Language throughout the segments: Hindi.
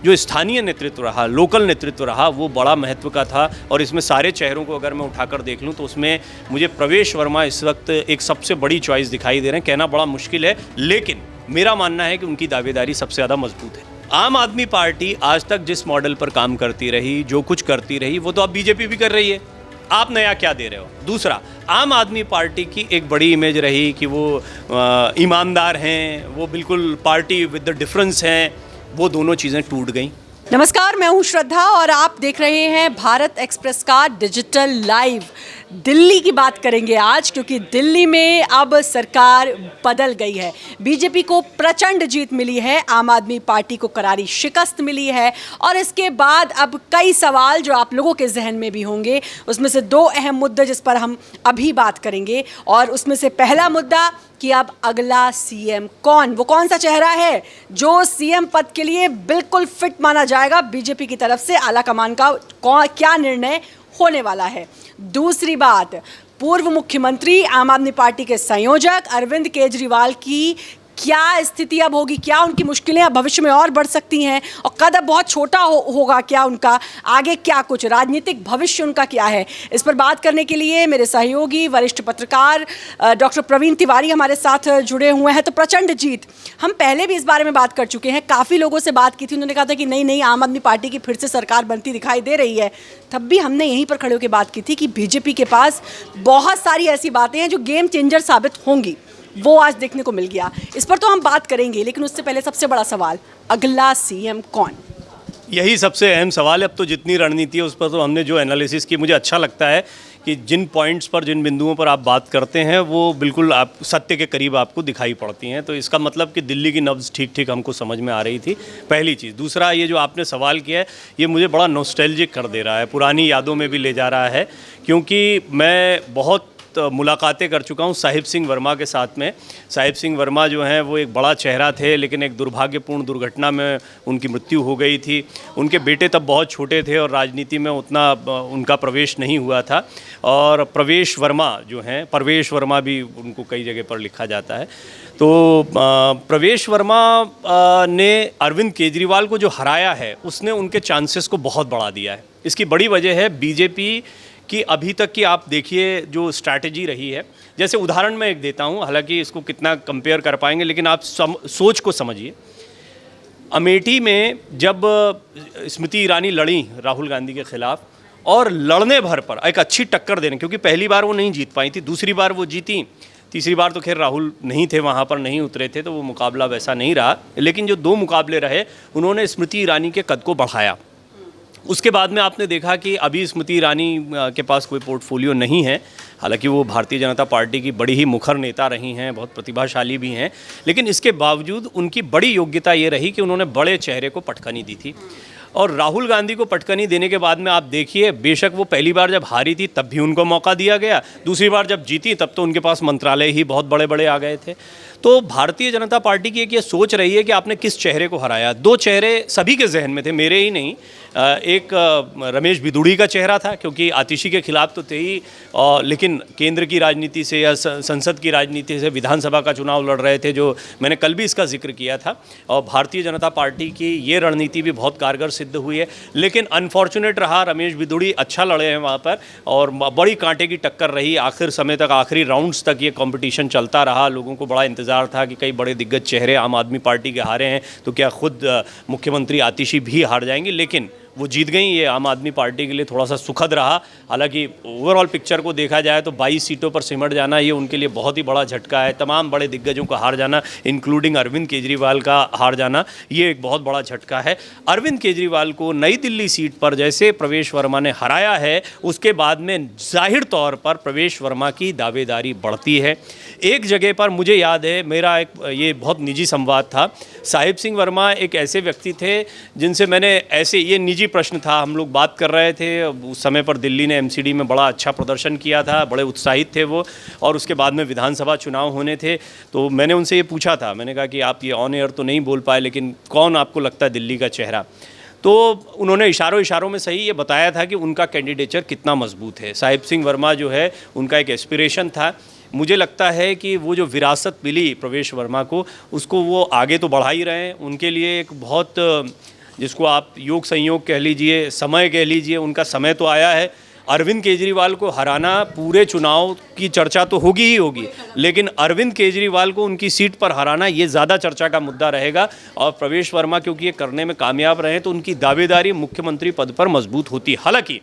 जो स्थानीय नेतृत्व रहा, लोकल नेतृत्व रहा, वो बड़ा महत्व का था। और इसमें सारे चेहरों को अगर मैं उठाकर देख लूँ तो उसमें मुझे प्रवेश वर्मा इस वक्त एक सबसे बड़ी चॉइस दिखाई दे रहे हैं। कहना बड़ा मुश्किल है, लेकिन मेरा मानना है कि उनकी दावेदारी सबसे ज़्यादा मजबूत है। आम आदमी पार्टी आज तक जिस मॉडल पर काम करती रही, जो कुछ करती रही, वो तो अब बीजेपी भी कर रही है। आप नया क्या दे रहे हो? दूसरा, आम आदमी पार्टी की एक बड़ी इमेज रही कि वो ईमानदार हैं, वो बिल्कुल पार्टी विद द डिफरेंस हैं। वो दोनों चीज़ें टूट गई। नमस्कार, मैं हूं श्रद्धा और आप देख रहे हैं भारत एक्सप्रेस का डिजिटल लाइव। दिल्ली की बात करेंगे आज, क्योंकि दिल्ली में अब सरकार बदल गई है। बीजेपी को प्रचंड जीत मिली है, आम आदमी पार्टी को करारी शिकस्त मिली है। और इसके बाद अब कई सवाल जो आप लोगों के जहन में भी होंगे, उसमें से दो अहम मुद्दे जिस पर हम अभी बात करेंगे। और उसमें से पहला मुद्दा कि अब अगला सीएम कौन, वो कौन सा चेहरा है जो सीएम पद के लिए बिल्कुल फिट माना जाएगा बीजेपी की तरफ से, आला कमान का क्या निर्णय होने वाला है। दूसरी बात, पूर्व मुख्यमंत्री आम आदमी पार्टी के संयोजक अरविंद केजरीवाल की क्या स्थिति अब होगी, क्या उनकी मुश्किलें अब भविष्य में और बढ़ सकती हैं और कद अब बहुत छोटा होगा क्या उनका, आगे क्या कुछ राजनीतिक भविष्य उनका क्या है। इस पर बात करने के लिए मेरे सहयोगी वरिष्ठ पत्रकार डॉक्टर प्रवीण तिवारी हमारे साथ जुड़े हुए हैं। तो प्रचंड जीत, हम पहले भी इस बारे में बात कर चुके हैं, काफ़ी लोगों से बात की थी, उन्होंने कहा था कि नहीं आम आदमी पार्टी की फिर से सरकार बनती दिखाई दे रही है। तब भी हमने यहीं पर खड़े होकर बात की थी कि बीजेपी के पास बहुत सारी ऐसी बातें हैं जो गेम चेंजर साबित होंगी, वो आज देखने को मिल गया। इस पर तो हम बात करेंगे, लेकिन उससे पहले सबसे बड़ा सवाल, अगला सीएम कौन? यही सबसे अहम सवाल है। अब तो जितनी रणनीति है उस पर तो हमने जो एनालिसिस की, मुझे अच्छा लगता है कि जिन पॉइंट्स पर, जिन बिंदुओं पर आप बात करते हैं वो बिल्कुल आप सत्य के करीब आपको दिखाई पड़ती हैं। तो इसका मतलब कि दिल्ली की नब्ज़ ठीक ठीक हमको समझ में आ रही थी, पहली चीज़। दूसरा, ये जो आपने सवाल किया है ये मुझे बड़ा नॉस्टैल्जिक कर दे रहा है, पुरानी यादों में भी ले जा रहा है, क्योंकि मैं बहुत मुलाकातें कर चुका हूं साहिब सिंह वर्मा के साथ में। साहिब सिंह वर्मा जो हैं वो एक बड़ा चेहरा थे, लेकिन एक दुर्भाग्यपूर्ण दुर्घटना में उनकी मृत्यु हो गई थी। उनके बेटे तब बहुत छोटे थे और राजनीति में उतना उनका प्रवेश नहीं हुआ था। और प्रवेश वर्मा जो हैं, प्रवेश वर्मा भी उनको कई जगह पर लिखा जाता है। तो प्रवेश वर्मा ने अरविंद केजरीवाल को जो हराया है, उसने उनके चांसेस को बहुत बढ़ा दिया है। इसकी बड़ी वजह है बीजेपी कि अभी तक की आप देखिए जो स्ट्रैटेजी रही है। जैसे उदाहरण मैं एक देता हूं, हालांकि इसको कितना कंपेयर कर पाएंगे, लेकिन आप सोच को समझिए। अमेठी में जब स्मृति ईरानी लड़ी राहुल गांधी के खिलाफ, और लड़ने भर पर एक अच्छी टक्कर देने, क्योंकि पहली बार वो नहीं जीत पाई थी, दूसरी बार वो जीती, तीसरी बार तो खैर राहुल नहीं थे वहाँ पर, नहीं उतरे थे, तो वो मुकाबला वैसा नहीं रहा। लेकिन जो दो मुकाबले रहे, उन्होंने स्मृति ईरानी के कद को बढ़ाया। उसके बाद में आपने देखा कि अभी स्मृति ईरानी के पास कोई पोर्टफोलियो नहीं है, हालांकि वो भारतीय जनता पार्टी की बड़ी ही मुखर नेता रही हैं, बहुत प्रतिभाशाली भी हैं, लेकिन इसके बावजूद उनकी बड़ी योग्यता ये रही कि उन्होंने बड़े चेहरे को पटकनी दी थी। और राहुल गांधी को पटकनी देने के बाद में आप देखिए, बेशक वो पहली बार जब हारी थी तब भी उनको मौका दिया गया, दूसरी बार जब जीती तब तो उनके पास मंत्रालय ही बहुत बड़े बड़े आ गए थे। तो भारतीय जनता पार्टी की एक ये सोच रही है कि आपने किस चेहरे को हराया। दो चेहरे सभी के जहन में थे, मेरे ही नहीं। एक रमेश बिदुड़ी का चेहरा था, क्योंकि आतिशी के खिलाफ तो थे ही, लेकिन केंद्र की राजनीति से या संसद की राजनीति से विधानसभा का चुनाव लड़ रहे थे, जो मैंने कल भी इसका जिक्र किया था। और भारतीय जनता पार्टी की ये रणनीति भी बहुत कारगर सिद्ध हुई है। लेकिन अनफॉर्चुनेट रहा, रमेश बिदुड़ी अच्छा लड़े हैं वहाँ पर, और बड़ी कांटे की टक्कर रही आखिर समय तक, आखिरी राउंड्स तक ये कॉम्पिटिशन चलता रहा। लोगों को बड़ा इंतजार था कि कई बड़े दिग्गज चेहरे आम आदमी पार्टी के हारे हैं, तो क्या खुद मुख्यमंत्री आतिशी भी हार जाएंगी, लेकिन वो जीत गई। ये आम आदमी पार्टी के लिए थोड़ा सा सुखद रहा। हालांकि ओवरऑल पिक्चर को देखा जाए तो 22 सीटों पर सिमट जाना ये उनके लिए बहुत ही बड़ा झटका है। तमाम बड़े दिग्गजों का हार जाना, इंक्लूडिंग अरविंद केजरीवाल का हार जाना, ये एक बहुत बड़ा झटका है। अरविंद केजरीवाल को नई दिल्ली सीट पर जैसे प्रवेश वर्मा ने हराया है, उसके बाद में जाहिर तौर पर प्रवेश वर्मा की दावेदारी बढ़ती है। एक जगह पर मुझे याद है, मेरा एक ये बहुत निजी संवाद था। साहिब सिंह वर्मा एक ऐसे व्यक्ति थे जिनसे मैंने ऐसे, ये निजी प्रश्न था, हम लोग बात कर रहे थे, उस समय पर दिल्ली ने एमसीडी में बड़ा अच्छा प्रदर्शन किया था, बड़े उत्साहित थे वो, और उसके बाद में विधानसभा चुनाव होने थे। तो मैंने उनसे ये पूछा था, मैंने कहा कि आप ये ऑन एयर तो नहीं बोल पाए, लेकिन कौन आपको लगता है दिल्ली का चेहरा? तो उन्होंने इशारों में सही ये बताया था कि उनका कैंडिडेचर कितना मजबूत है। साहिब सिंह वर्मा जो है, उनका एक एस्पिरेशन था। मुझे लगता है कि वो जो विरासत मिली प्रवेश वर्मा को, उसको वो आगे तो बढ़ा ही रहे हैं। उनके लिए एक बहुत जिसको आप योग संयोग कह लीजिए, समय कह लीजिए, उनका समय तो आया है। अरविंद केजरीवाल को हराना, पूरे चुनाव की चर्चा तो होगी ही होगी, लेकिन अरविंद केजरीवाल को उनकी सीट पर हराना ये ज़्यादा चर्चा का मुद्दा रहेगा। और प्रवेश वर्मा क्योंकि ये करने में कामयाब रहे तो उनकी दावेदारी मुख्यमंत्री पद पर मजबूत होती। हालांकि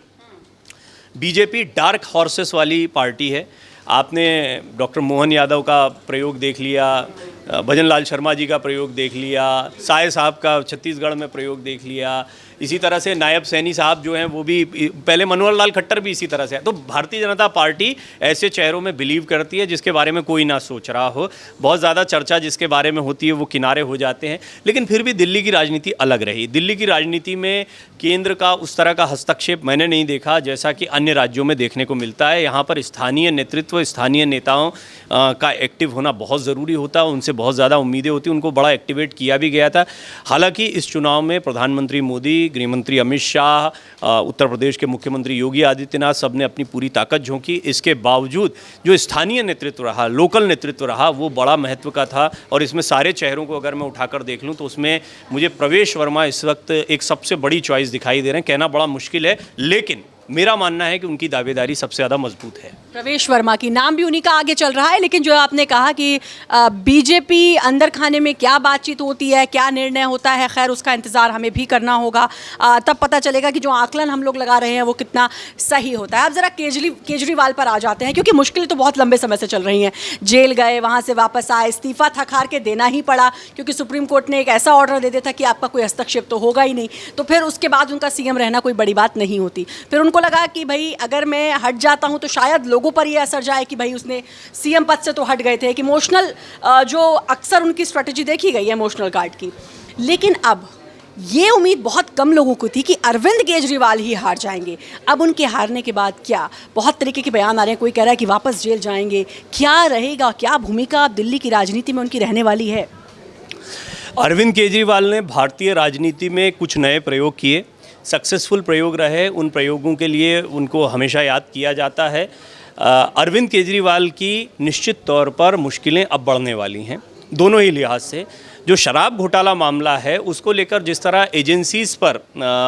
बीजेपी डार्क हॉर्सेस वाली पार्टी है। आपने डॉक्टर मोहन यादव का प्रयोग देख लिया, भजन लाल शर्मा जी का प्रयोग देख लिया, साय साहब का छत्तीसगढ़ में प्रयोग देख लिया, इसी तरह से नायब सैनी साहब जो हैं वो भी, पहले मनोहर लाल खट्टर भी इसी तरह से है। तो भारतीय जनता पार्टी ऐसे चेहरों में बिलीव करती है जिसके बारे में कोई ना सोच रहा हो। बहुत ज़्यादा चर्चा जिसके बारे में होती है वो किनारे हो जाते हैं। लेकिन फिर भी दिल्ली की राजनीति अलग रही। दिल्ली की राजनीति में केंद्र का उस तरह का हस्तक्षेप मैंने नहीं देखा जैसा कि अन्य राज्यों में देखने को मिलता है। यहाँ पर स्थानीय नेतृत्व, स्थानीय नेताओं का एक्टिव होना बहुत ज़रूरी होता है। उनसे बहुत ज़्यादा उम्मीदें होती, उनको बड़ा एक्टिवेट किया भी गया था। हालांकि इस चुनाव में प्रधानमंत्री मोदी, गृहमंत्री अमित शाह, उत्तर प्रदेश के मुख्यमंत्री योगी आदित्यनाथ, सब ने अपनी पूरी ताकत झोंकी। इसके बावजूद जो स्थानीय नेतृत्व रहा, लोकल नेतृत्व रहा, वो बड़ा महत्व का था। और इसमें सारे चेहरों को अगर मैं उठाकर देख लूँ तो उसमें मुझे प्रवेश वर्मा इस वक्त एक सबसे बड़ी चॉइस दिखाई दे रहे हैं। कहना बड़ा मुश्किल है, लेकिन मेरा मानना है कि उनकी दावेदारी सबसे ज़्यादा मजबूत है। प्रवेश वर्मा की नाम भी उन्हीं का आगे चल रहा है। लेकिन जो आपने कहा कि बीजेपी अंदर खाने में क्या बातचीत होती है, क्या निर्णय होता है, खैर उसका इंतज़ार हमें भी करना होगा। तब पता चलेगा कि जो आकलन हम लोग लगा रहे हैं वो कितना सही होता है। अब ज़रा केजरीवाल पर आ जाते हैं, क्योंकि मुश्किलें तो बहुत लंबे समय से चल रही हैं। जेल गए, वहाँ से वापस आए, इस्तीफ़ा थक हार के देना ही पड़ा क्योंकि सुप्रीम कोर्ट ने एक ऐसा ऑर्डर दे दिया था कि आपका कोई हस्तक्षेप तो होगा ही नहीं। तो फिर उसके बाद उनका सीएम रहना कोई बड़ी बात नहीं होती। फिर उनको लगा कि भाई अगर मैं हट जाता हूं तो शायद लोगों पर यह असर जाए कि भाई उसने सीएम पद से तो हट गए थे, कि इमोशनल जो अक्सर उनकी स्ट्रेटजी देखी गई है इमोशनल कार्ड की। लेकिन अब ये उम्मीद बहुत कम लोगों को थी कि अरविंद केजरीवाल ही हार जाएंगे। अब उनके हारने के बाद क्या, बहुत तरीके के बयान आ रहे हैं। कोई कह रहा है कि वापस जेल जाएंगे। क्या रहेगा, क्या भूमिका अब दिल्ली की राजनीति में उनकी रहने वाली है? अरविंद केजरीवाल ने भारतीय राजनीति में कुछ नए प्रयोग किए, सक्सेसफुल प्रयोग रहे। उन प्रयोगों के लिए उनको हमेशा याद किया जाता है। अरविंद केजरीवाल की निश्चित तौर पर मुश्किलें अब बढ़ने वाली हैं, दोनों ही लिहाज से। जो शराब घोटाला मामला है उसको लेकर जिस तरह एजेंसीज़ पर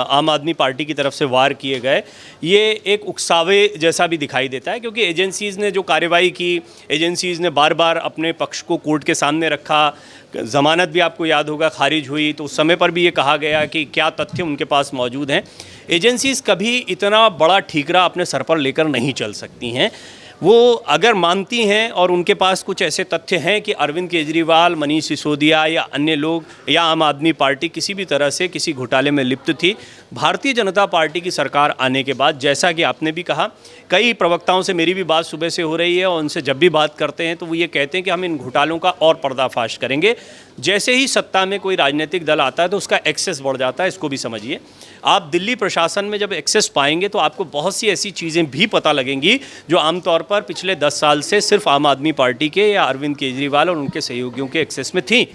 आम आदमी पार्टी की तरफ से वार किए गए, ये एक उकसावे जैसा भी दिखाई देता है। क्योंकि एजेंसीज़ ने जो कार्रवाई की, एजेंसीज़ ने बार बार अपने पक्ष को कोर्ट के सामने रखा। ज़मानत भी आपको याद होगा खारिज हुई, तो उस समय पर भी ये कहा गया कि क्या तथ्य उनके पास मौजूद हैं। एजेंसीज़ कभी इतना बड़ा ठीकरा अपने सर पर लेकर नहीं चल सकती हैं। वो अगर मानती हैं और उनके पास कुछ ऐसे तथ्य हैं कि अरविंद केजरीवाल, मनीष सिसोदिया या अन्य लोग या आम आदमी पार्टी किसी भी तरह से किसी घोटाले में लिप्त थी, भारतीय जनता पार्टी की सरकार आने के बाद, जैसा कि आपने भी कहा, कई प्रवक्ताओं से मेरी भी बात सुबह से हो रही है और उनसे जब भी बात करते हैं तो वो ये कहते हैं कि हम इन घोटालों का और पर्दाफाश करेंगे। जैसे ही सत्ता में कोई राजनीतिक दल आता है तो उसका एक्सेस बढ़ जाता है। इसको भी समझिए। आप दिल्ली प्रशासन में जब एक्सेस पाएंगे तो आपको बहुत सी ऐसी चीज़ें भी पता लगेंगी जो आमतौर पर पिछले 10 साल से सिर्फ आम आदमी पार्टी के या अरविंद केजरीवाल और उनके सहयोगियों के एक्सेस में थी।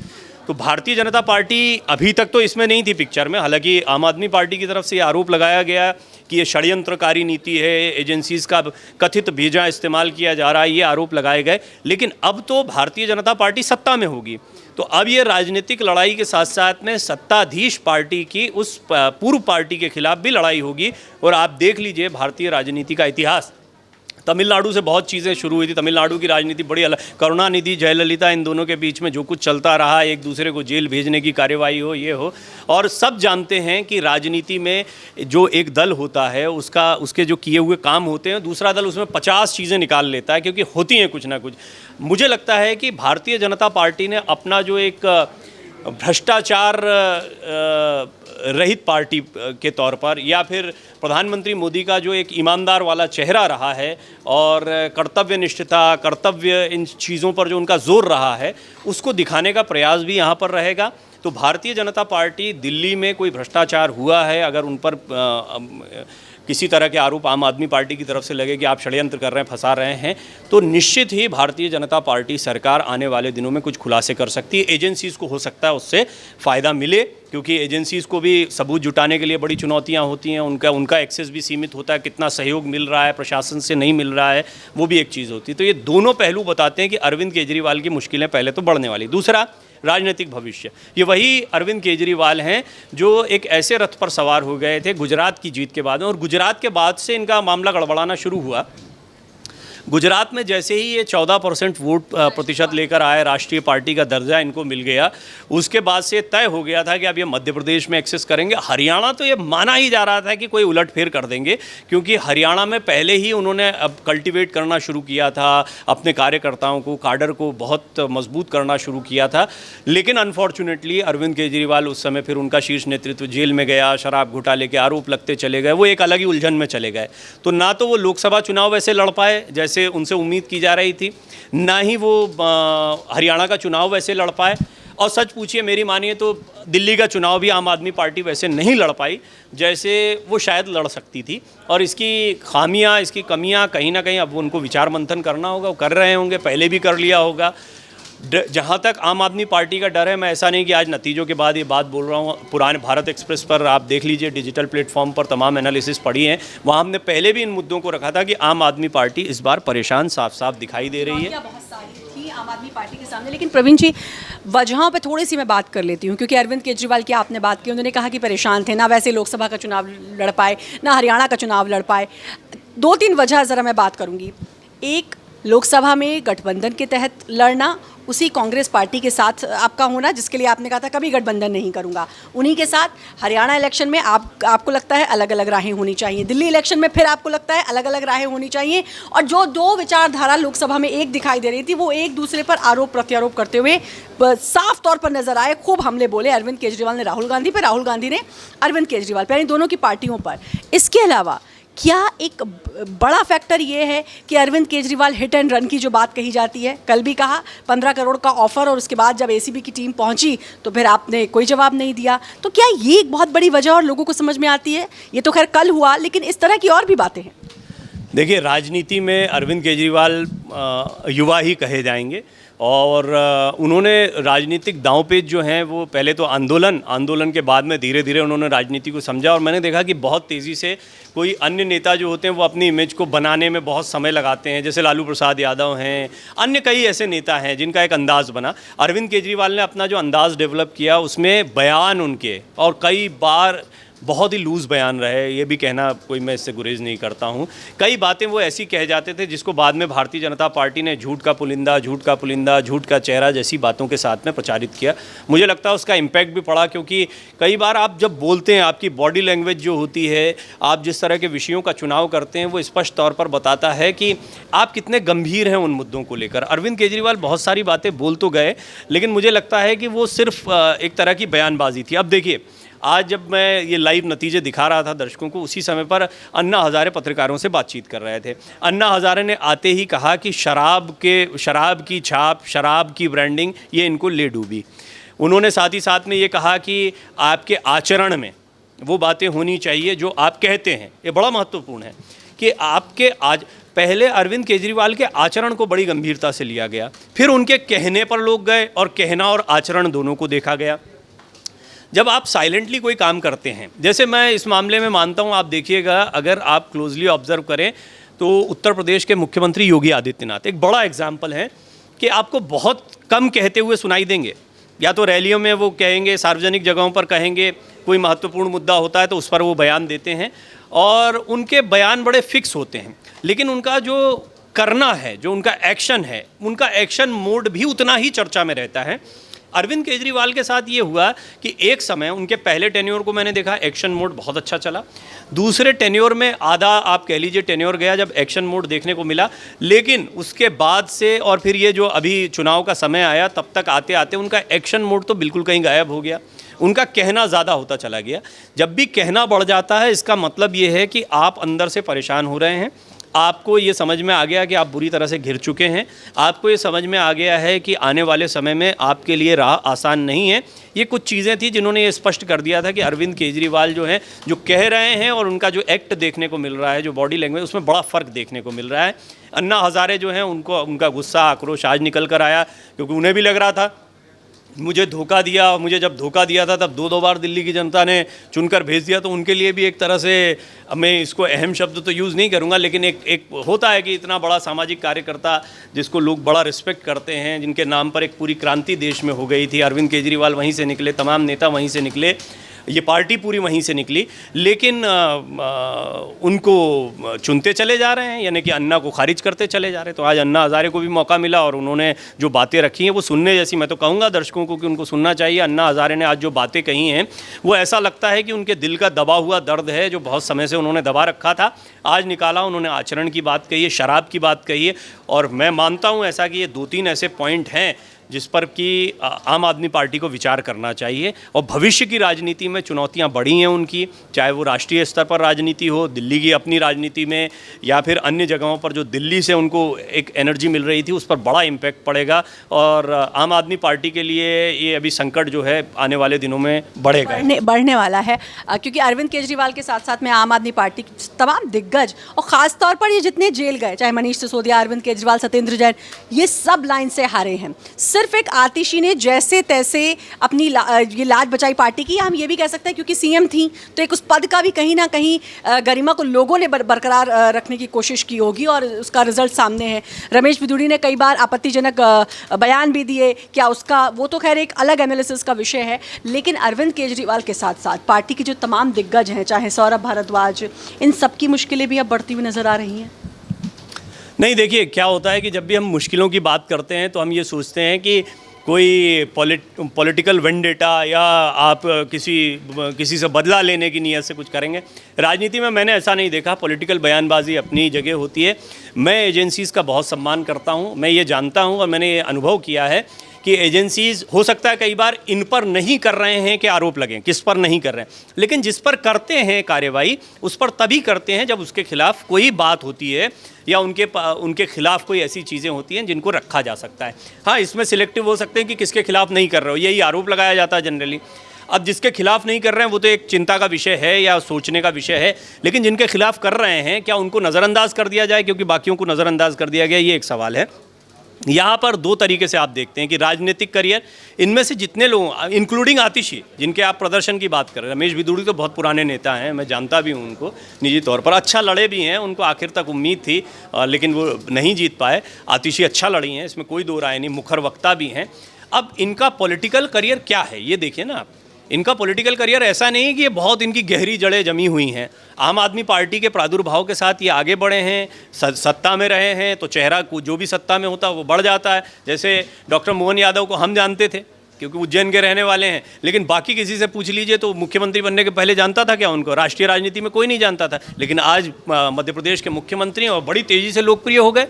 तो भारतीय जनता पार्टी अभी तक तो इसमें नहीं थी पिक्चर में। हालांकि आम आदमी पार्टी की तरफ से आरोप लगाया गया कि ये षड्यंत्रकारी नीति है, एजेंसीज़ का कथित भेजा इस्तेमाल किया जा रहा है, ये आरोप लगाए गए। लेकिन अब तो भारतीय जनता पार्टी सत्ता में होगी, तो अब ये राजनीतिक लड़ाई के साथ साथ में सत्ताधीश पार्टी की उस पूर्व पार्टी के खिलाफ भी लड़ाई होगी। और आप देख लीजिए भारतीय राजनीति का इतिहास, तमिलनाडु से बहुत चीज़ें शुरू हुई थी। तमिलनाडु की राजनीति बड़ी अलग, करुणानिधि, जयललिता, इन दोनों के बीच में जो कुछ चलता रहा, एक दूसरे को जेल भेजने की कार्यवाही हो, ये हो। और सब जानते हैं कि राजनीति में जो एक दल होता है उसके जो किए हुए काम होते हैं, दूसरा दल उसमें 50 चीज़ें निकाल लेता है, क्योंकि होती हैं कुछ ना कुछ। मुझे लगता है कि भारतीय जनता पार्टी ने अपना जो एक भ्रष्टाचार रहित पार्टी के तौर पर, या फिर प्रधानमंत्री मोदी का जो एक ईमानदार वाला चेहरा रहा है और कर्तव्यनिष्ठता, कर्तव्य, इन चीज़ों पर जो उनका जोर रहा है, उसको दिखाने का प्रयास भी यहाँ पर रहेगा। तो भारतीय जनता पार्टी दिल्ली में कोई भ्रष्टाचार हुआ है, अगर उन पर किसी तरह के आरोप आम आदमी पार्टी की तरफ से लगे कि आप षड्यंत्र कर रहे हैं, फंसा रहे हैं, तो निश्चित ही भारतीय जनता पार्टी सरकार आने वाले दिनों में कुछ खुलासे कर सकती है। एजेंसीज़ को हो सकता है उससे फ़ायदा मिले, क्योंकि एजेंसीज़ को भी सबूत जुटाने के लिए बड़ी चुनौतियां होती हैं। उनका एक्सेस भी सीमित होता है, कितना सहयोग मिल रहा है प्रशासन से, नहीं मिल रहा है, वो भी एक चीज़ होती है। तो ये दोनों पहलू बताते हैं कि अरविंद केजरीवाल की मुश्किलें पहले तो बढ़ने वाली। दूसरा, राजनीतिक भविष्य। ये वही अरविंद केजरीवाल हैं जो एक ऐसे रथ पर सवार हो गए थे गुजरात की जीत के बाद में, और गुजरात के बाद से इनका मामला गड़बड़ाना शुरू हुआ। गुजरात में जैसे ही ये 14% वोट प्रतिशत लेकर आए, राष्ट्रीय पार्टी का दर्जा इनको मिल गया, उसके बाद से तय हो गया था कि अब ये मध्य प्रदेश में एक्सेस करेंगे। हरियाणा तो ये माना ही जा रहा था कि कोई उलटफेर कर देंगे, क्योंकि हरियाणा में पहले ही उन्होंने अब कल्टिवेट करना शुरू किया था, अपने कार्यकर्ताओं को, काडर को बहुत मजबूत करना शुरू किया था। लेकिन अनफॉर्चुनेटली अरविंद केजरीवाल उस समय, फिर उनका शीर्ष नेतृत्व जेल में गया, शराब घोटाले के आरोप लगते चले गए, वो एक अलग ही उलझन में चले गए। तो ना तो वो लोकसभा चुनाव वैसे लड़ पाए जैसे उनसे उम्मीद की जा रही थी, ना ही वो हरियाणा का चुनाव वैसे लड़ पाए, और सच पूछिए मेरी मानिए तो दिल्ली का चुनाव भी आम आदमी पार्टी वैसे नहीं लड़ पाई जैसे वो शायद लड़ सकती थी। और इसकी खामियां, इसकी कमियां कहीं ना कहीं अब उनको विचार मंथन करना होगा, वो कर रहे होंगे, पहले भी कर लिया होगा। जहाँ तक आम आदमी पार्टी का डर है, मैं ऐसा नहीं कि आज नतीजों के बाद ये बात बोल रहा हूँ, पुराने भारत एक्सप्रेस पर आप देख लीजिए, डिजिटल प्लेटफॉर्म पर तमाम एनालिसिस पड़ी हैं, वहाँ हमने पहले भी इन मुद्दों को रखा था कि आम आदमी पार्टी इस बार परेशान साफ साफ दिखाई दे रही है। बहुत सारी थी आम आदमी पार्टी के सामने, लेकिन प्रवीण जी वजहों पे थोड़ी सी मैं बात कर लेती हूँ, क्योंकि अरविंद केजरीवाल की आपने बात की, उन्होंने कहा कि परेशान थे, ना वैसे लोकसभा का चुनाव लड़ पाए, ना हरियाणा का चुनाव लड़ पाए। 2-3 वजह ज़रा मैं बात करूँगी। एक, लोकसभा में गठबंधन के तहत लड़ना, उसी कांग्रेस पार्टी के साथ आपका होना, जिसके लिए आपने कहा था कभी गठबंधन नहीं करूंगा, उन्हीं के साथ। हरियाणा इलेक्शन में आपको लगता है अलग अलग राहें होनी चाहिए, दिल्ली इलेक्शन में फिर आपको लगता है अलग अलग राहें होनी चाहिए, और जो 2 विचारधारा लोकसभा में एक दिखाई दे रही थी, वो एक दूसरे पर आरोप प्रत्यारोप करते हुए साफ तौर पर नजर आए। खूब हमले बोले अरविंद केजरीवाल ने राहुल गांधी पर, राहुल गांधी ने अरविंद केजरीवाल पर, यानी दोनों की पार्टियों पर। इसके अलावा क्या एक बड़ा फैक्टर ये है कि Arvind Kejriwal hit and run की जो बात कही जाती है, कल भी कहा 15 करोड़ का ऑफर, और उसके बाद जब एसीबी की टीम पहुंची तो फिर आपने कोई जवाब नहीं दिया, तो क्या ये एक बहुत बड़ी वजह और लोगों को समझ में आती है? ये तो खैर कल हुआ, लेकिन इस तरह की और भी बातें हैं। देखिए, राजनीति में अरविंद केजरीवाल युवा ही कहे जाएंगे, और उन्होंने राजनीतिक दांवपेच जो हैं वो पहले तो आंदोलन के बाद में धीरे धीरे उन्होंने राजनीति को समझा। और मैंने देखा कि बहुत तेज़ी से कोई अन्य नेता जो होते हैं वो अपनी इमेज को बनाने में बहुत समय लगाते हैं, जैसे लालू प्रसाद यादव हैं, अन्य कई ऐसे नेता हैं जिनका एक अंदाज़ बना। अरविंद केजरीवाल ने अपना जो अंदाज़ डेवलप किया, उसमें बयान उनके, और कई बार बहुत ही लूज़ बयान रहे, ये भी कहना कोई, मैं इससे गुरेज नहीं करता हूँ। कई बातें वो ऐसी कह जाते थे जिसको बाद में भारतीय जनता पार्टी ने झूठ का पुलिंदा, झूठ का चेहरा जैसी बातों के साथ में प्रचारित किया। मुझे लगता है उसका इम्पैक्ट भी पड़ा, क्योंकि कई बार आप जब बोलते हैं, आपकी बॉडी लैंग्वेज जो होती है, आप जिस तरह के विषयों का चुनाव करते हैं, वो स्पष्ट तौर पर बताता है कि आप कितने गंभीर हैं उन मुद्दों को लेकर। अरविंद केजरीवाल बहुत सारी बातें बोल तो गए, लेकिन मुझे लगता है कि वो सिर्फ एक तरह की बयानबाजी थी। अब देखिए, आज जब मैं ये लाइव नतीजे दिखा रहा था दर्शकों को, उसी समय पर अन्ना हज़ारे पत्रकारों से बातचीत कर रहे थे। अन्ना हज़ारे ने आते ही कहा कि शराब की छाप, शराब की ब्रांडिंग, ये इनको ले डूबी। उन्होंने साथ ही साथ में ये कहा कि आपके आचरण में वो बातें होनी चाहिए जो आप कहते हैं। ये बड़ा महत्वपूर्ण है कि आपके आज पहले अरविंद केजरीवाल के आचरण को बड़ी गंभीरता से लिया गया, फिर उनके कहने पर लोग गए, और कहना और आचरण दोनों को देखा गया। जब आप साइलेंटली कोई काम करते हैं, जैसे मैं इस मामले में मानता हूं, आप देखिएगा, अगर आप क्लोजली ऑब्जर्व करें तो उत्तर प्रदेश के मुख्यमंत्री योगी आदित्यनाथ एक बड़ा एग्जाम्पल है कि आपको बहुत कम कहते हुए सुनाई देंगे। या तो रैलियों में वो कहेंगे, सार्वजनिक जगहों पर कहेंगे, कोई महत्वपूर्ण मुद्दा होता है तो उस पर वो बयान देते हैं, और उनके बयान बड़े फिक्स होते हैं। लेकिन उनका जो करना है, जो उनका एक्शन है, उनका एक्शन मोड भी उतना ही चर्चा में रहता है। अरविंद केजरीवाल के साथ ये हुआ कि एक समय उनके पहले टेन्योर को मैंने देखा, एक्शन मोड बहुत अच्छा चला। दूसरे टेन्योर में आधा आप कह लीजिए टेन्योर गया जब एक्शन मोड देखने को मिला, लेकिन उसके बाद से और फिर ये जो अभी चुनाव का समय आया, तब तक आते आते उनका एक्शन मोड तो बिल्कुल कहीं गायब हो गया। उनका कहना ज़्यादा होता चला गया। जब भी कहना बढ़ जाता है, इसका मतलब ये है कि आप अंदर से परेशान हो रहे हैं, आपको ये समझ में आ गया कि आप बुरी तरह से घिर चुके हैं, आपको ये समझ में आ गया है कि आने वाले समय में आपके लिए राह आसान नहीं है। ये कुछ चीज़ें थी जिन्होंने ये स्पष्ट कर दिया था कि अरविंद केजरीवाल जो हैं, जो कह रहे हैं और उनका जो एक्ट देखने को मिल रहा है, जो बॉडी लैंग्वेज, उसमें बड़ा फ़र्क देखने को मिल रहा है। अन्ना हज़ारे जो हैं, उनका गुस्सा, आक्रोश आज निकल कर आया, क्योंकि उन्हें भी लग रहा था मुझे धोखा दिया, और मुझे जब धोखा दिया था तब दो बार दिल्ली की जनता ने चुनकर भेज दिया, तो उनके लिए भी एक तरह से, मैं इसको अहम शब्द तो यूज़ नहीं करूँगा, लेकिन एक होता है कि इतना बड़ा सामाजिक कार्यकर्ता जिसको लोग बड़ा रिस्पेक्ट करते हैं, जिनके नाम पर एक पूरी क्रांति देश में हो गई थी, अरविंद केजरीवाल वहीं से निकले, तमाम नेता वहीं से निकले, ये पार्टी पूरी वहीं से निकली, लेकिन उनको चुनते चले जा रहे हैं, यानी कि अन्ना को खारिज करते चले जा रहे हैं। तो आज अन्ना हज़ारे को भी मौका मिला और उन्होंने जो बातें रखी हैं वो सुनने जैसी, मैं तो कहूँगा दर्शकों को कि उनको सुनना चाहिए। अन्ना हज़ारे ने आज जो बातें कही हैं वो ऐसा लगता है कि उनके दिल का दबा हुआ दर्द है, जो बहुत समय से उन्होंने दबा रखा था, आज निकाला। उन्होंने आचरण की बात कही है, शराब की बात कही है, और मैं मानता हूँ ऐसा कि ये 2-3 ऐसे पॉइंट हैं जिस पर कि आम आदमी पार्टी को विचार करना चाहिए। और भविष्य की राजनीति में चुनौतियां बढ़ी हैं उनकी, चाहे वो राष्ट्रीय स्तर पर राजनीति हो, दिल्ली की अपनी राजनीति में, या फिर अन्य जगहों पर जो दिल्ली से उनको एक एनर्जी मिल रही थी उस पर बड़ा इम्पैक्ट पड़ेगा। और आम आदमी पार्टी के लिए ये अभी संकट जो है आने वाले दिनों में बढ़ेगा, बढ़ने वाला है, क्योंकि अरविंद केजरीवाल के साथ साथ में आम आदमी पार्टी के तमाम दिग्गज, और ख़ास तौर पर ये जितने जेल गए, चाहे मनीष सिसोदिया, अरविंद केजरीवाल, सत्येंद्र जैन, ये सब लाइन से हारे हैं। सिर्फ एक आतिशी ने जैसे तैसे अपनी ये लाज बचाई पार्टी की, हम ये भी कह सकते हैं क्योंकि सीएम थी, तो एक उस पद का भी कहीं ना कहीं गरिमा को लोगों ने बरकरार रखने की कोशिश की होगी, और उसका रिजल्ट सामने है। रमेश बिधूड़ी ने कई बार आपत्तिजनक बयान भी दिए, क्या उसका, वो तो खैर एक अलग एनालिसिस का विषय है। लेकिन अरविंद केजरीवाल के साथ साथ पार्टी के जो तमाम दिग्गज हैं, चाहे सौरभ भारद्वाज, इन सब की मुश्किलें भी अब बढ़ती हुई नजर आ रही हैं। नहीं, देखिए क्या होता है कि जब भी हम मुश्किलों की बात करते हैं तो हम ये सोचते हैं कि कोई पॉलिटिकल वेंडेटा या आप किसी से बदला लेने की नीयत से कुछ करेंगे। राजनीति में मैंने ऐसा नहीं देखा। पॉलिटिकल बयानबाजी अपनी जगह होती है। मैं एजेंसीज़ का बहुत सम्मान करता हूँ, मैं ये जानता हूँ और मैंने ये अनुभव किया है कि एजेंसीज़ हो सकता है कई बार इन पर नहीं कर रहे हैं कि आरोप लगें, किस पर नहीं कर रहे हैं, लेकिन जिस पर करते हैं कार्रवाई उस पर तभी करते हैं जब उसके खिलाफ कोई बात होती है या उनके खिलाफ कोई ऐसी चीज़ें होती हैं जिनको रखा जा सकता है। हाँ, इसमें सिलेक्टिव हो सकते हैं कि किसके खिलाफ नहीं कर रहे हो, यही आरोप लगाया जाता है जनरली। अब जिसके खिलाफ नहीं कर रहे हैं वो तो एक चिंता का विषय है या सोचने का विषय है, लेकिन जिनके खिलाफ कर रहे हैं क्या उनको नज़रअंदाज कर दिया जाए क्योंकि बाकियों को नज़रअंदाज कर दिया गया, ये एक सवाल है। यहाँ पर दो तरीके से आप देखते हैं कि राजनीतिक करियर, इनमें से जितने लोग इंक्लूडिंग आतिशी, जिनके आप प्रदर्शन की बात कर रहे हैं, रमेश बिधूड़ी तो बहुत पुराने नेता हैं, मैं जानता भी हूँ उनको निजी तौर पर, अच्छा लड़े भी हैं, उनको आखिर तक उम्मीद थी लेकिन वो नहीं जीत पाए। आतिशी अच्छा लड़ी हैं, इसमें कोई दो राय नहीं, मुखर वक्ता भी हैं। अब इनका पॉलिटिकल करियर क्या है ये देखिए ना आप। इनका पॉलिटिकल करियर ऐसा नहीं है कि ये बहुत इनकी गहरी जड़ें जमी हुई हैं। आम आदमी पार्टी के प्रादुर्भाव के साथ ये आगे बढ़े हैं, सत्ता में रहे हैं, तो चेहरा को जो भी सत्ता में होता है वो बढ़ जाता है। जैसे डॉक्टर मोहन यादव को हम जानते थे क्योंकि उज्जैन के रहने वाले हैं, लेकिन बाकी किसी से पूछ लीजिए तो मुख्यमंत्री बनने के पहले जानता था क्या उनको? राष्ट्रीय राजनीति में कोई नहीं जानता था, लेकिन आज मध्य प्रदेश के मुख्यमंत्री हैं और बड़ी तेज़ी से लोकप्रिय हो गए,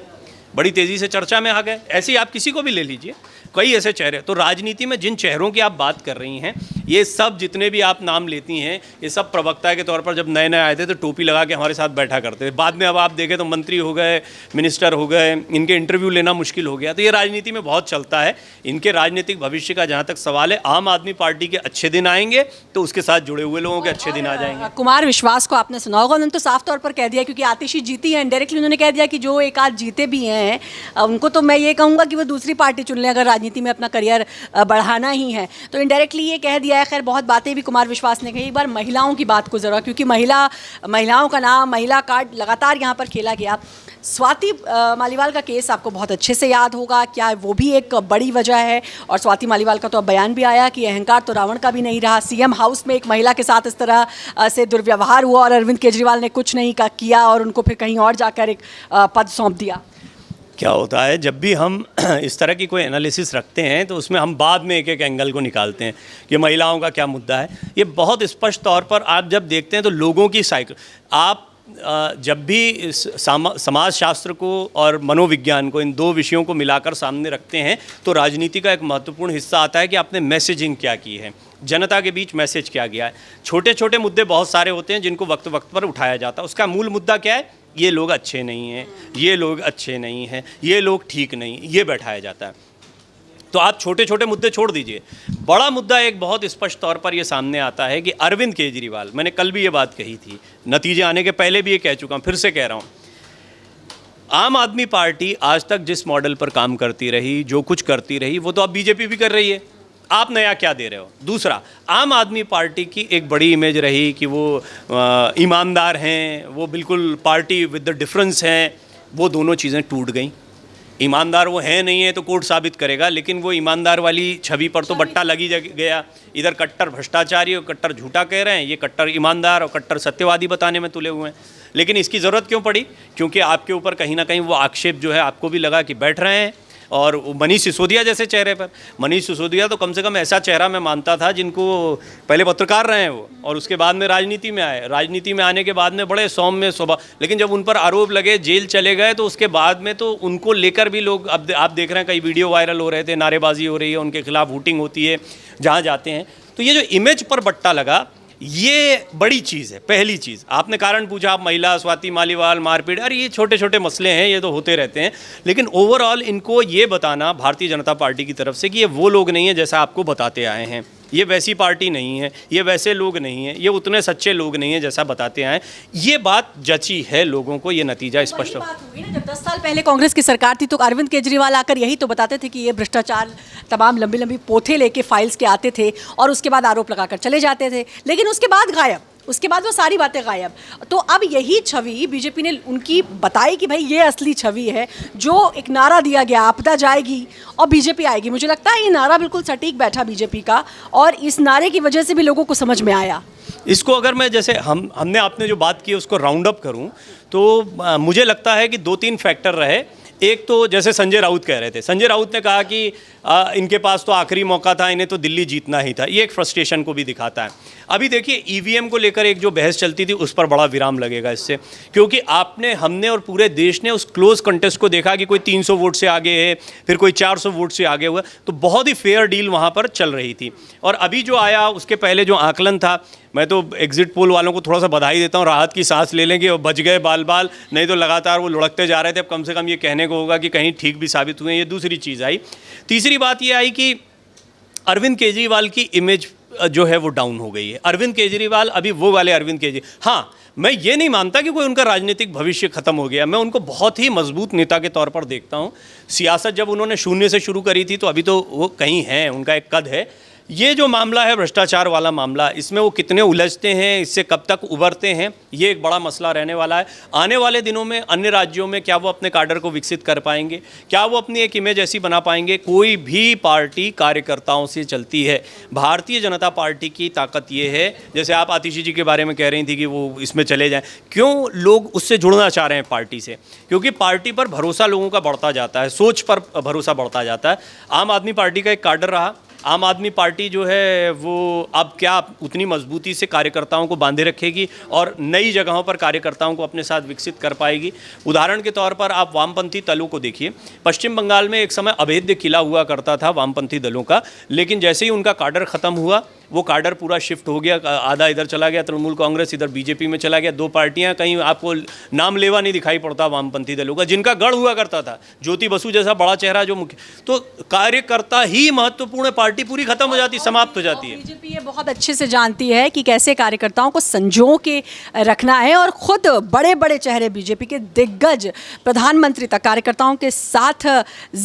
बड़ी तेज़ी से चर्चा में आ गए। ऐसे ही आप किसी को भी ले लीजिए, कई ऐसे चेहरे। तो राजनीति में जिन चेहरों की आप बात कर रही हैं, ये सब जितने भी आप नाम लेती हैं, ये सब प्रवक्ता के तौर पर जब नए नए आए थे तो टोपी लगा के हमारे साथ बैठा करते थे। बाद में अब आप देखें तो मंत्री हो गए, मिनिस्टर हो गए, इनके इंटरव्यू लेना मुश्किल हो गया। तो ये राजनीति में बहुत चलता है। इनके राजनीतिक भविष्य का जहाँ तक सवाल है, आम आदमी पार्टी के अच्छे दिन आएंगे तो उसके साथ जुड़े हुए लोगों के अच्छे दिन आ जाएंगे। कुमार विश्वास को आपने सुना होगा, उन्होंने तो साफ तौर पर कह दिया, क्योंकि आतिशी जीती है, इनडायरेक्टली उन्होंने कह दिया कि जो एक आध जीते भी हैं उनको तो मैं ये कहूँगा कि वो दूसरी पार्टी चुन लें अगर राजनीति में अपना करियर बढ़ाना ही है। तो इनडायरेक्टली ये कह दिया है। खैर, बहुत बातें भी कुमार विश्वास ने कही। एक बार महिलाओं की बात को ज़रा, क्योंकि महिलाओं का नाम, महिला कार्ड लगातार यहाँ पर खेला गया। स्वाति मालीवाल का केस आपको बहुत अच्छे से याद होगा, क्या वो भी एक बड़ी वजह है? और स्वाति मालीवाल का तो अब बयान भी आया कि अहंकार तो रावण का भी नहीं रहा। सीएम हाउस में एक महिला के साथ इस तरह से दुर्व्यवहार हुआ और अरविंद केजरीवाल ने कुछ नहीं किया और उनको फिर कहीं और जाकर एक पद सौंप दिया। क्या होता है जब भी हम इस तरह की कोई एनालिसिस रखते हैं तो उसमें हम बाद में एक एक एंगल को निकालते हैं कि महिलाओं का क्या मुद्दा है। ये बहुत स्पष्ट तौर पर आप जब देखते हैं तो लोगों की साइकिल, आप जब भी समाजशास्त्र को और मनोविज्ञान को, इन दो विषयों को मिलाकर सामने रखते हैं तो राजनीति का एक महत्वपूर्ण हिस्सा आता है कि आपने मैसेजिंग क्या की है, जनता के बीच मैसेज क्या गया है। छोटे छोटे मुद्दे बहुत सारे होते हैं जिनको वक्त वक्त पर उठाया जाता है। उसका मूल मुद्दा क्या है? ये लोग अच्छे नहीं हैं, ये लोग अच्छे नहीं हैं, ये लोग ठीक नहीं, ये बैठाया जाता है। तो आप छोटे छोटे मुद्दे छोड़ दीजिए, बड़ा मुद्दा एक बहुत स्पष्ट तौर पर ये सामने आता है कि अरविंद केजरीवाल, मैंने कल भी ये बात कही थी, नतीजे आने के पहले भी ये कह चुका हूँ, फिर से कह रहा हूँ, आम आदमी पार्टी आज तक जिस मॉडल पर काम करती रही, जो कुछ करती रही, वो तो अब बीजेपी भी कर रही है। आप नया क्या दे रहे हो। दूसरा, आम आदमी पार्टी की एक बड़ी इमेज रही कि वो ईमानदार हैं, वो बिल्कुल पार्टी विद द डिफरेंस हैं, वो दोनों चीज़ें टूट गई। ईमानदार वो है नहीं है तो कोर्ट साबित करेगा, लेकिन वो ईमानदार वाली छवि पर तो बट्टा लगी गया। इधर कट्टर भ्रष्टाचारी और कट्टर झूठा कह रहे हैं, ये कट्टर ईमानदार और कट्टर सत्यवादी बताने में तुले हुए हैं। लेकिन इसकी ज़रूरत क्यों पड़ी? क्योंकि आपके ऊपर कहीं ना कहीं वो आक्षेप जो है आपको भी लगा कि बैठ रहे हैं। और मनीष सिसोदिया जैसे चेहरे पर, मनीष सिसोदिया तो कम से कम ऐसा चेहरा मैं मानता था जिनको पहले पत्रकार रहे हैं वो, और उसके बाद में राजनीति में आए। राजनीति में आने के बाद में बड़े सौम्य स्वभाव, लेकिन जब उन पर आरोप लगे, जेल चले गए, तो उसके बाद में तो उनको लेकर भी लोग, अब आप देख रहे हैं कई वीडियो वायरल हो रहे थे, नारेबाजी हो रही है, उनके खिलाफ वोटिंग होती है जहाँ जाते हैं। तो ये जो इमेज पर बट्टा लगा, ये बड़ी चीज़ है। पहली चीज़, आपने कारण पूछा, आप महिला, स्वाति मालीवाल, मारपीट, अरे ये छोटे छोटे मसले हैं, ये तो होते रहते हैं। लेकिन ओवरऑल इनको ये बताना भारतीय जनता पार्टी की तरफ से कि ये वो लोग नहीं है जैसा आपको बताते आए हैं, ये वैसी पार्टी नहीं है, ये वैसे लोग नहीं हैं, ये उतने सच्चे लोग नहीं हैं जैसा बताते आए, ये बात जची है लोगों को, ये नतीजा स्पष्ट हो। जब 10 साल पहले कांग्रेस की सरकार थी तो अरविंद केजरीवाल आकर यही तो बताते थे कि ये भ्रष्टाचार, तमाम लंबी लंबी पोथे लेके फाइल्स के आते थे और उसके बाद आरोप लगाकर चले जाते थे, लेकिन उसके बाद गायब, उसके बाद वो सारी बातें गायब। तो अब यही छवि बीजेपी ने उनकी बताई कि भाई ये असली छवि है, जो एक नारा दिया गया, आपदा जाएगी और बीजेपी आएगी। मुझे लगता है ये नारा बिल्कुल सटीक बैठा बीजेपी का, और इस नारे की वजह से भी लोगों को समझ में आया। इसको अगर मैं जैसे हमने आपने जो बात की उसको राउंड अप करूं तो मुझे लगता है कि 2-3 फैक्टर रहे। एक तो जैसे संजय राउत कह रहे थे, संजय राउत ने कहा कि इनके पास तो आखिरी मौका था, इन्हें तो दिल्ली जीतना ही था। ये एक फ्रस्ट्रेशन को भी दिखाता है। अभी देखिए ईवीएम को लेकर एक जो बहस चलती थी उस पर बड़ा विराम लगेगा इससे, क्योंकि हमने और पूरे देश ने उस क्लोज कंटेस्ट को देखा कि कोई 300 वोट से आगे है, फिर कोई 400 वोट से आगे हुआ, तो बहुत ही फेयर डील वहाँ पर चल रही थी। और अभी जो आया उसके पहले जो आकलन था, मैं तो एग्जिट पोल वालों को थोड़ा सा बधाई देता हूँ, राहत की सांस ले लेंगे, वो बच गए बाल, नहीं तो लगातार वो लुढ़कते जा रहे थे। अब कम से कम ये कहने को होगा कि कहीं ठीक भी साबित हुए। ये दूसरी चीज़ आई। तीसरी बात ये आई कि अरविंद केजरीवाल की इमेज जो है वो डाउन हो गई है। अरविंद केजरीवाल अभी वो वाले अरविंद केजरीवाल, हाँ, मैं ये नहीं मानता कि कोई उनका राजनीतिक भविष्य खत्म हो गया। मैं उनको बहुत ही मजबूत नेता के तौर पर देखता हूँ। सियासत जब उन्होंने शून्य से शुरू करी थी तो अभी तो वो कहीं हैं, उनका एक कद है। ये जो मामला है भ्रष्टाचार वाला मामला, इसमें वो कितने उलझते हैं, इससे कब तक उभरते हैं, ये एक बड़ा मसला रहने वाला है। आने वाले दिनों में अन्य राज्यों में क्या वो अपने काडर को विकसित कर पाएंगे, क्या वो अपनी एक इमेज ऐसी बना पाएंगे। कोई भी पार्टी कार्यकर्ताओं से चलती है। भारतीय जनता पार्टी की ताकत ये है, जैसे आप आतिशी जी के बारे में कह रही थी कि वो इसमें चले जाएं, क्यों लोग उससे जुड़ना चाह रहे हैं पार्टी से? क्योंकि पार्टी पर भरोसा लोगों का बढ़ता जाता है, सोच पर भरोसा बढ़ता जाता है। आम आदमी पार्टी का एक काडर रहा, आम आदमी पार्टी जो है वो अब क्या उतनी मजबूती से कार्यकर्ताओं को बांधे रखेगी और नई जगहों पर कार्यकर्ताओं को अपने साथ विकसित कर पाएगी। उदाहरण के तौर पर आप वामपंथी दलों को देखिए। पश्चिम बंगाल में एक समय अभेद्य किला हुआ करता था वामपंथी दलों का, लेकिन जैसे ही उनका काडर ख़त्म हुआ, वो काडर पूरा शिफ्ट हो गया, आधा इधर चला गया तृणमूल कांग्रेस, इधर बीजेपी में चला गया। 2 पार्टियां, कहीं आपको नाम लेवा नहीं दिखाई पड़ता वामपंथी दलों का, जिनका गढ़ हुआ करता था। ज्योति बसु जैसा बड़ा चेहरा जो मुख्य, तो कार्यकर्ता ही महत्वपूर्ण, पार्टी पूरी खत्म हो जाती, समाप्त हो जाती है। बीजेपी ये बहुत अच्छे से जानती है कि कैसे कार्यकर्ताओं को संजो के रखना है, और खुद बड़े बड़े चेहरे बीजेपी के दिग्गज प्रधानमंत्री तक कार्यकर्ताओं के साथ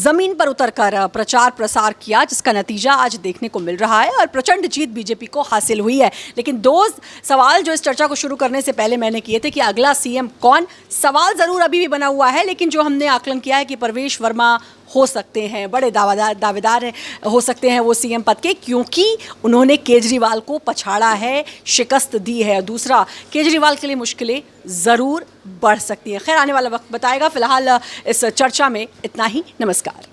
जमीन पर उतरकर प्रचार प्रसार किया, जिसका नतीजा आज देखने को मिल रहा है और प्रचंड जीत बीजेपी को हासिल हुई है। लेकिन 2 सवाल जो इस चर्चा को शुरू करने से पहले मैंने किए थे कि अगला सीएम कौन, सवाल जरूर अभी भी बना हुआ है, लेकिन जो हमने आकलन किया है कि परवेश वर्मा हो सकते हैं, बड़े दावेदार हो सकते हैं वो सीएम पद के, क्योंकि उन्होंने केजरीवाल को पछाड़ा है, शिकस्त दी है। दूसरा, केजरीवाल के लिए मुश्किलें ज़रूर बढ़ सकती हैं। खैर, आने वाला वक्त बताएगा। फिलहाल इस चर्चा में इतना ही। नमस्कार।